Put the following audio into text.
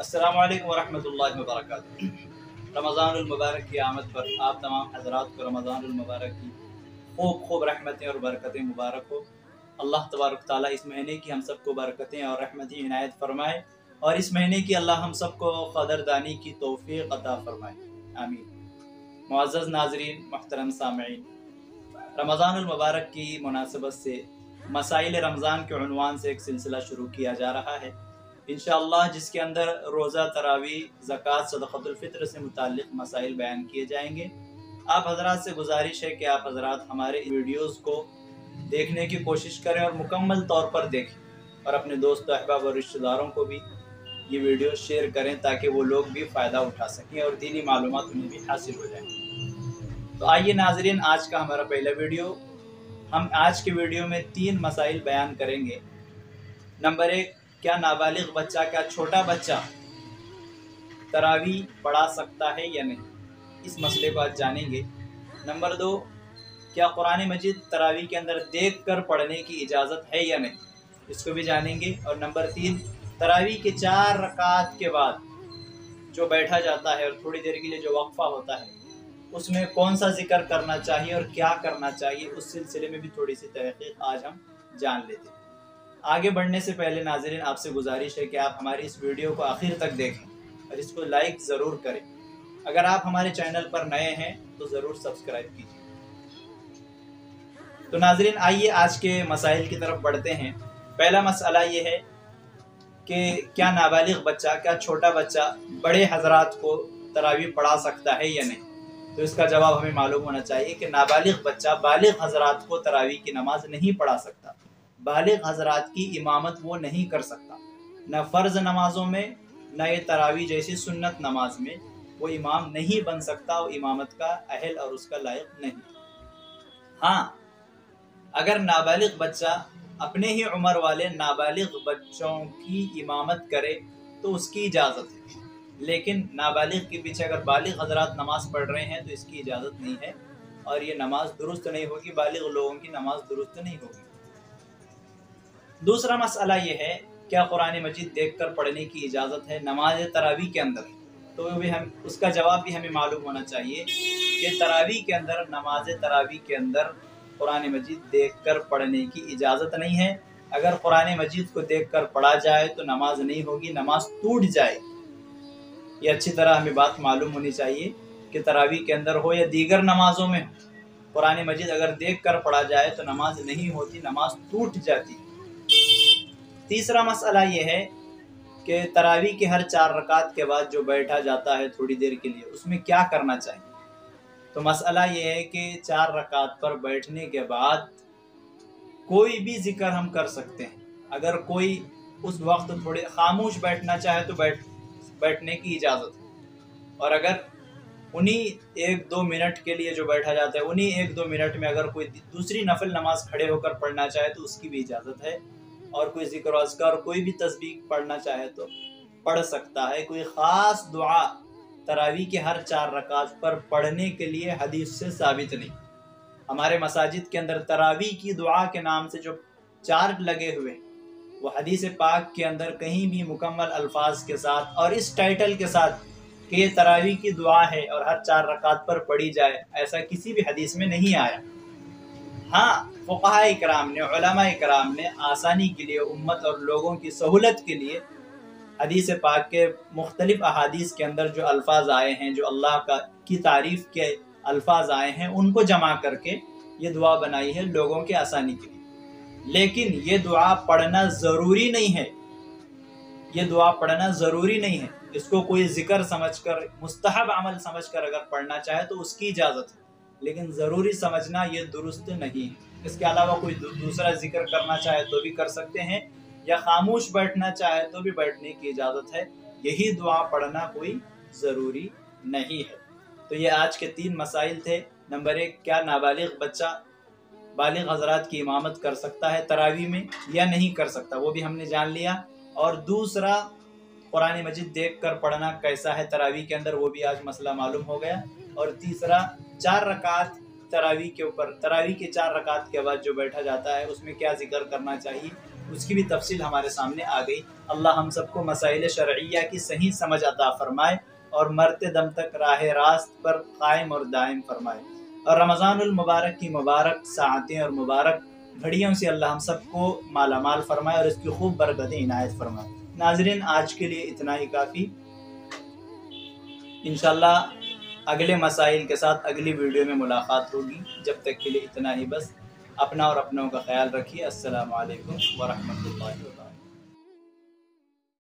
अस्सलामु अलैकुम वरहमतुल्लाहि वबरकातुहू। रमज़ानुल मुबारक की आमद पर आप तमाम हज़रात को रमज़ानुल मुबारक की खूब खूब रहमतें और बरकतें मुबारक हो। अल्लाह तबारक तआला इस महीने की हम सबको बरकतें और रहमतें इनायत फरमाए और इस महीने की अल्लाह हम सबको क़दरदानी की तौफ़ीक़ अता फरमाए, आमीन। मुअज़्ज़ज़ नाज़रीन, मुहतरम सामईन, रमज़ानुल मुबारक की मुनासबत से मसाइल रमज़ान के उन्वान से एक सिलसिला शुरू किया जा रहा है इंशाअल्लाह, जिसके अंदर रोज़ा, तरावी, ज़कात, सदक़तुल फ़ित्र से मुताल्लिक़ मसाइल बयान किए जाएंगे। आप हज़रात से गुजारिश है कि आप हज़रात हमारे वीडियोज़ को देखने की कोशिश करें और मुकम्मल तौर पर देखें और अपने दोस्त अहबाब और रिश्तेदारों को भी ये वीडियो शेयर करें ताकि वो लोग भी फ़ायदा उठा सकें और दीनी मालूमात उन्हें भी हासिल हो जाएँ। तो आइए नाज़रीन, आज का हमारा पहला वीडियो, हम आज के वीडियो में 3 मसाइल बयान करेंगे। नंबर 1, क्या नाबालिग बच्चा, क्या छोटा बच्चा तरावी पढ़ा सकता है या नहीं, इस मसले को आज जानेंगे। नंबर 2, क्या कुरान मजीद तरावी के अंदर देख कर पढ़ने की इजाज़त है या नहीं, इसको भी जानेंगे। और नंबर 3, तरावी के 4 रकात के बाद जो बैठा जाता है और थोड़ी देर के लिए जो वक्फ़ा होता है, उसमें कौन सा जिक्र करना चाहिए और क्या करना चाहिए, उस सिलसिले में भी थोड़ी सी तहक़ीक़ आज हम जान लेते हैं। आगे बढ़ने से पहले नाज़रीन, आपसे गुजारिश है कि आप हमारी इस वीडियो को आखिर तक देखें और इसको लाइक ज़रूर करें। अगर आप हमारे चैनल पर नए हैं तो ज़रूर सब्सक्राइब कीजिए। तो नाज़रीन, आइए आज के मसाइल की तरफ बढ़ते हैं। पहला मसला ये है कि क्या नाबालिग बच्चा, क्या छोटा बच्चा बड़े हज़रात को तरावी पढ़ा सकता है या नहीं। तो इसका जवाब हमें मालूम होना चाहिए कि नाबालिग बच्चा बालिग हज़रात को तरावी की नमाज नहीं पढ़ा सकता। बालिग हज़रात की इमामत वो नहीं कर सकता, न फ़र्ज़ नमाज़ों में, न ये तरावी जैसी सुन्नत नमाज में वो इमाम नहीं बन सकता, वो इमामत का अहल और उसका लायक नहीं। हाँ, अगर नाबालिग बच्चा अपने ही उम्र वाले नाबालिग बच्चों की इमामत करे तो उसकी इजाज़त है, लेकिन नाबालिग के पीछे अगर बालिग हज़रात नमाज पढ़ रहे हैं तो इसकी इजाज़त नहीं है और ये नमाज दुरुस्त नहीं होगी, बालिग लोगों की नमाज दुरुस्त नहीं होगी। दूसरा मसला ये है, क्या कुरान मजीद देखकर पढ़ने की इजाज़त है नमाज तरावी के अंदर। तो भी हम उसका जवाब भी हमें मालूम होना चाहिए कि तरावी के अंदर, नमाज तरावी के अंदर कुरान मजीद देखकर पढ़ने की इजाज़त नहीं है। अगर कुरान मजीद को देखकर पढ़ा जाए तो नमाज नहीं होगी, नमाज टूट जाएगी। ये अच्छी तरह हमें बात मालूम होनी चाहिए कि तरावी के अंदर हो या दीगर नमाजों में हो, कुरान मजीद अगर देखकर पढ़ा जाए तो नमाज नहीं होती, नमाज टूट जाती है। तीसरा मसला ये है कि तरावी के हर 4 रकात के बाद जो बैठा जाता है थोड़ी देर के लिए, उसमें क्या करना चाहिए। तो मसला ये है कि 4 रकात पर बैठने के बाद कोई भी जिक्र हम कर सकते हैं। अगर कोई उस वक्त थोड़े खामोश बैठना चाहे तो बैठने की इजाज़त है, और अगर उन्हीं 1-2 मिनट के लिए जो बैठा जाता है, उन्हीं 1-2 मिनट में अगर कोई दूसरी नफल नमाज खड़े होकर पढ़ना चाहे तो उसकी भी इजाज़त है, और कोई ज़िक्र अज़कार, कोई भी तस्बीह पढ़ना चाहे तो पढ़ सकता है। कोई ख़ास दुआ तरावी के हर 4 रकात पर पढ़ने के लिए हदीस से साबित नहीं। हमारे मसाजिद के अंदर तरावी की दुआ के नाम से जो चार्ट लगे हुए, वो हदीस पाक के अंदर कहीं भी मुकम्मल अल्फाज के साथ और इस टाइटल के साथ कि ये तरावी की दुआ है और हर 4 रकात पर पढ़ी जाए, ऐसा किसी भी हदीस में नहीं आया। हाँ, फ़ुक़हा इकराम ने, उलमा इकराम ने आसानी के लिए, उम्मत और लोगों की सहूलत के लिए हदीस पाक के मुख्तलिफ अहादीस के अंदर जो अल्फाज आए हैं, जो अल्लाह की तारीफ़ के अल्फाज आए हैं, उनको जमा करके ये दुआ बनाई है लोगों के आसानी के लिए। लेकिन ये दुआ पढ़ना ज़रूरी नहीं है, ये दुआ पढ़ना ज़रूरी नहीं है। इसको कोई ज़िक्र समझकर, मुस्तहब अमल समझकर अगर पढ़ना चाहे तो उसकी इजाज़त है, लेकिन ज़रूरी समझना ये दुरुस्त नहीं है। इसके अलावा कोई दूसरा जिक्र करना चाहे तो भी कर सकते हैं, या खामोश बैठना चाहे तो भी बैठने की इजाज़त है। यही दुआ पढ़ना कोई ज़रूरी नहीं है। तो ये आज के 3 मसाइल थे। नंबर 1, क्या नाबालिग बच्चा बालिग हज़रात की इमामत कर सकता है तरावी में या नहीं कर सकता, वो भी हमने जान लिया। और दूसरा, कुरान मजीद देख कर पढ़ना कैसा है तरावी के अंदर, वो भी आज मसला मालूम हो गया। और तीसरा, 4 रकात तरावी के ऊपर, तरावी के 4 रकात के बाद जो बैठा जाता है उसमें क्या जिक्र करना चाहिए, اس کی بھی تفصیل ہمارے سامنے آ گئی۔ اللہ ہم سب کو مسائل شرعیہ کی صحیح سمجھ عطا فرمائے اور مرتے دم تک راہ راست پر قائم اور دائم فرمائے، اور رمضان المبارک کی مبارک ساعتیں اور مبارک گھڑیوں سے اللہ ہم سب کو مالا مال فرمائے اور اس کی خوب برکتیں عنایت فرمائے۔ ناظرین، آج کے لیے اتنا ہی کافی، انشاءاللہ اگلے مسائل کے ساتھ اگلی ویڈیو میں ملاقات ہوگی۔ جب تک کے لیے اتنا ہی بس، اپنا اور اپنوں کا خیال رکھیے۔ السلام علیکم ورحمۃ اللہ وبرکاتہ۔